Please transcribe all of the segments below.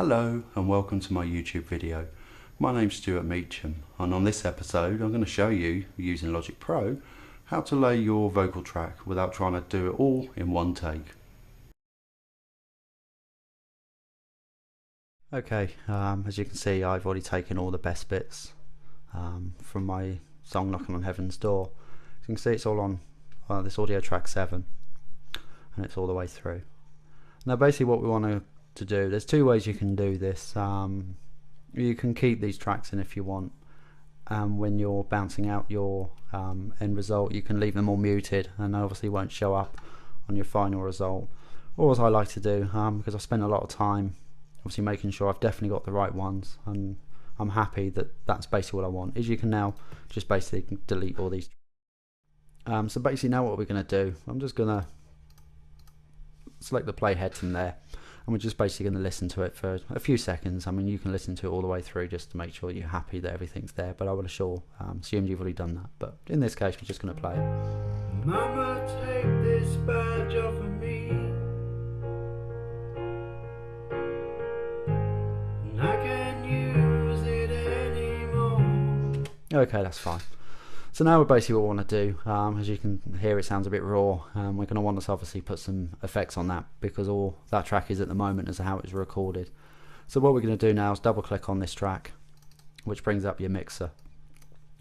Hello and welcome to my YouTube video. My name's Stuart Meacham, and on this episode I'm going to show you, using Logic Pro, how to lay your vocal track without trying to do it all in one take. Okay, as you can see, I've already taken all the best bits from my song Knocking on Heaven's Door. As you can see, it's all on this audio track 7, and it's all the way through. Now basically what we want to do, there's two ways you can do this. You can keep these tracks in if you want, and when you're bouncing out your end result, you can leave them all muted and obviously won't show up on your final result. Or as I like to do, because I've spent a lot of time obviously making sure I've definitely got the right ones, and I'm happy that that's basically what I want, is you can now just basically delete all these. So basically now what we're going to do, I'm just going to select the playhead from there, and we're just basically going to listen to it for a few seconds. I mean, you can listen to it all the way through just to make sure you're happy that everything's there, but I would assume you've already done that. But in this case, we're just going to play it. Mama, take this badge off of me, and I can't use it anymore. Okay, that's fine. So now basically what we want to do, as you can hear, it sounds a bit raw. We're going to want to obviously put some effects on that, because all that track is at the moment is how it's recorded. So what we're going to do now is double click on this track, which brings up your mixer,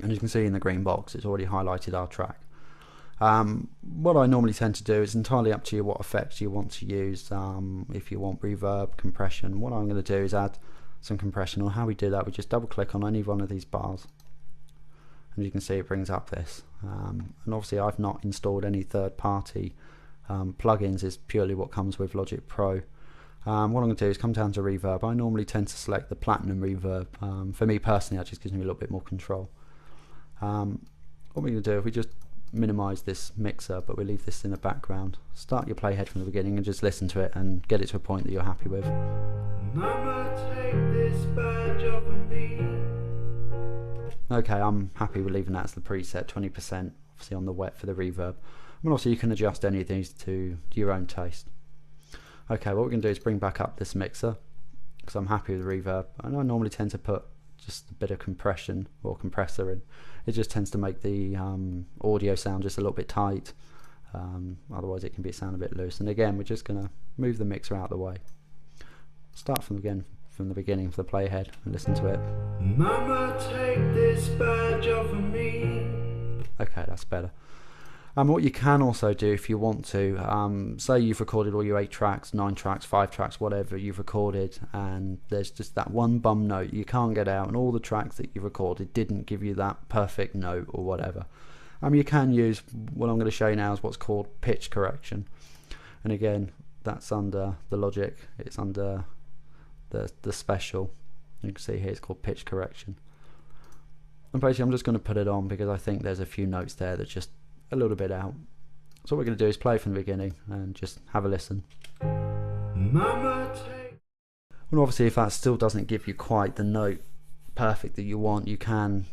and you can see in the green box it's already highlighted our track. What I normally tend to do is entirely up to you what effects you want to use. If you want reverb, compression, what I'm going to do is add some compression. Or how we do that, we just double click on any one of these bars, and you can see it brings up this, and obviously I've not installed any third-party plugins. Is purely what comes with Logic Pro. What I'm going to do is come down to reverb. I normally tend to select the platinum reverb. For me personally, that just gives me a little bit more control. What we're going to do, if we just minimize this mixer, but we leave this in the background, start your playhead from the beginning and just listen to it and get it to a point that you're happy with. Mama, take this badge off of me. Okay, I'm happy with leaving that as the preset, 20% obviously on the wet for the reverb. And also you can adjust any of these to your own taste. Okay, what we're going to do is bring back up this mixer, because I'm happy with the reverb, and I normally tend to put just a bit of compression or compressor in. It just tends to make the audio sound just a little bit tight, otherwise it can sound a bit loose. And again, we're just going to move the mixer out of the way. Start from the beginning for the playhead and listen to it. Mama, take this badge off of me. Okay, that's better. What you can also do if you want to, say you've recorded all your 8 tracks, 9 tracks, 5 tracks, whatever you've recorded, and there's just that one bum note you can't get out, and all the tracks that you recorded didn't give you that perfect note or whatever. You can use what I'm going to show you now is what's called pitch correction, and again that's under the Logic, it's under the special. You can see here it's called pitch correction, and basically I'm just going to put it on because I think there's a few notes there that just a little bit out. So what we're going to do is play from the beginning and just have a listen. Mama, take. And obviously if that still doesn't give you quite the note perfect that you want, you can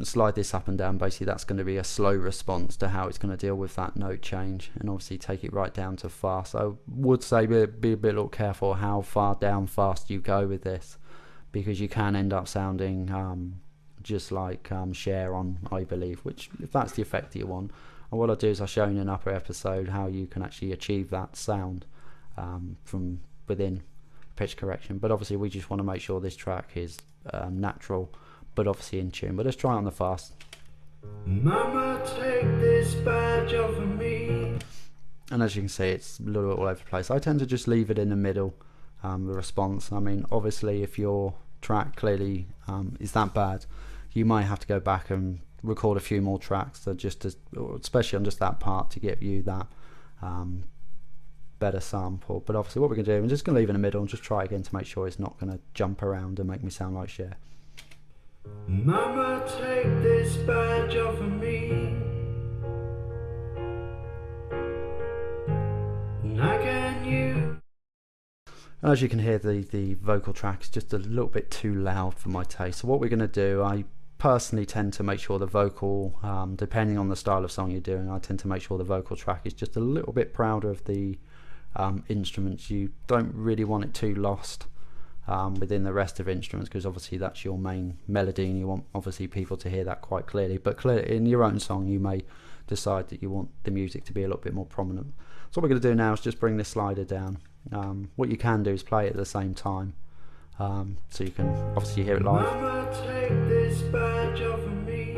slide this up and down. Basically that's going to be a slow response to how it's going to deal with that note change, and obviously take it right down to fast. So I would say be a bit careful how far down fast you go with this, because you can end up sounding just like Cher on I Believe, which if that's the effect that you want. And what I'll do is I'll show you in an upper episode how you can actually achieve that sound from within pitch correction. But obviously we just want to make sure this track is natural but obviously in tune. But let's try it on the fast. Mama, take this badge off of me. And as you can see, it's a little bit all over the place. I tend to just leave it in the middle, the response. I mean, obviously if your track clearly is that bad, you might have to go back and record a few more tracks, especially on just that part, to give you that better sample. But obviously what we're going to do, I'm just going to leave it in the middle and just try again to make sure it's not going to jump around and make me sound like Cher. Mama, take this badge off of me, and I can use. As you can hear, the vocal track is just a little bit too loud for my taste. So what we're going to do, I personally tend to make sure the vocal, depending on the style of song you're doing, I tend to make sure the vocal track is just a little bit prouder of the instruments. You don't really want it too lost within the rest of instruments, because obviously that's your main melody and you want obviously people to hear that quite clearly. But in your own song you may decide that you want the music to be a little bit more prominent. So what we're going to do now is just bring this slider down. What you can do is play it at the same time, so you can obviously hear it live. Mama, take this badge off of me.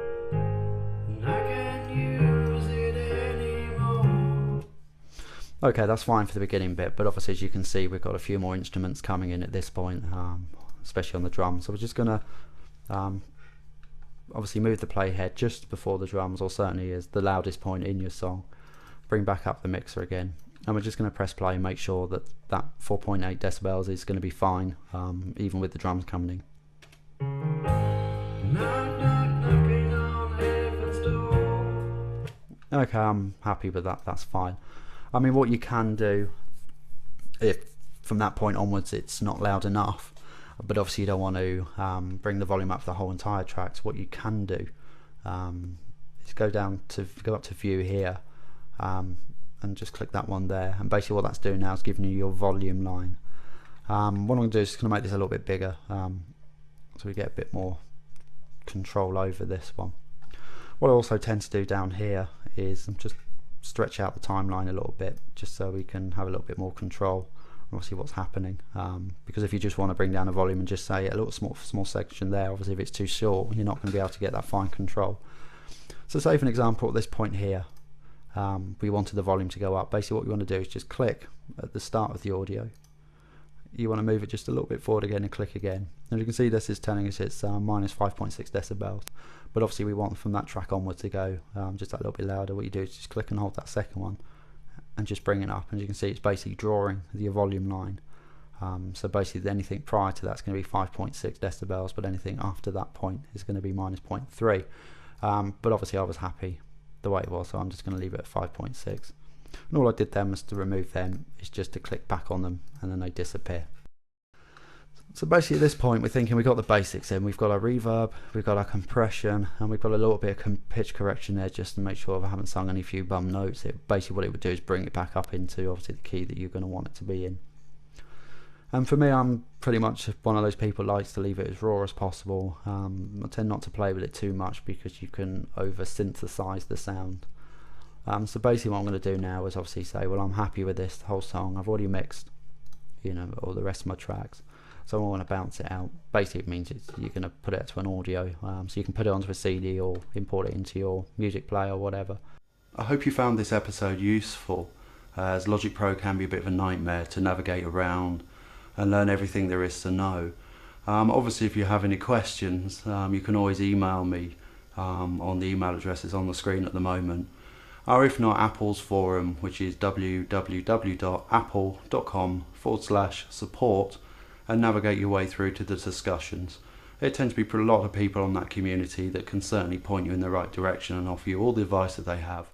And I can't use it anymore. Okay, that's fine for the beginning bit, but obviously as you can see we've got a few more instruments coming in at this point, especially on the drums. So we're just going to obviously move the playhead just before the drums, or certainly is the loudest point in your song. Bring back up the mixer again, and we're just going to press play and make sure that that 4.8 decibels is going to be fine, even with the drums coming in. Knock, knock, knocking on heaven's door. Okay, I'm happy with that, that's fine. I mean, what you can do, if from that point onwards it's not loud enough, but obviously you don't want to bring the volume up for the whole entire track, so what you can do is go up to view here, and just click that one there, and basically what that's doing now is giving you your volume line. What I'm going to do is just going to make this a little bit bigger, so we get a bit more control over this one. What I also tend to do down here is just stretch out the timeline a little bit, just so we can have a little bit more control and see what's happening, because if you just want to bring down a volume and just say a little small section there, obviously if it's too short you're not going to be able to get that fine control. So say for an example at this point here, we wanted the volume to go up. Basically what you want to do is just click at the start of the audio, you want to move it just a little bit forward again and click again, and you can see this is telling us it's minus 5.6 decibels, but obviously we want from that track onwards to go just that little bit louder. What you do is just click and hold that second one and just bring it up, and you can see it's basically drawing the volume line. So basically anything prior to that's going to be 5.6 decibels, but anything after that point is going to be minus 0.3. But obviously I was happy the way it was, so I'm just going to leave it at 5.6. And all I did then was to remove them, is just to click back on them and then they disappear. So basically at this point we're thinking we've got the basics in, we've got our reverb, we've got our compression, and we've got a little bit of pitch correction there just to make sure I haven't sung any few bum notes. Basically what it would do is bring it back up into obviously the key that you're going to want it to be in. And for me, I'm pretty much one of those people who likes to leave it as raw as possible. I tend not to play with it too much because you can over synthesize the sound. So basically what I'm going to do now is obviously say, well, I'm happy with this whole song, I've already mixed, you know, all the rest of my tracks, so I want to bounce it out. Basically it means you're going to put it to an audio, so you can put it onto a CD or import it into your music player or whatever. I hope you found this episode useful, as Logic Pro can be a bit of a nightmare to navigate around and learn everything there is to know. Obviously if you have any questions, you can always email me on the email addresses on the screen at the moment, or if not, Apple's forum, which is www.apple.com/support, and navigate your way through to the discussions. There tends to be a lot of people on that community that can certainly point you in the right direction and offer you all the advice that they have.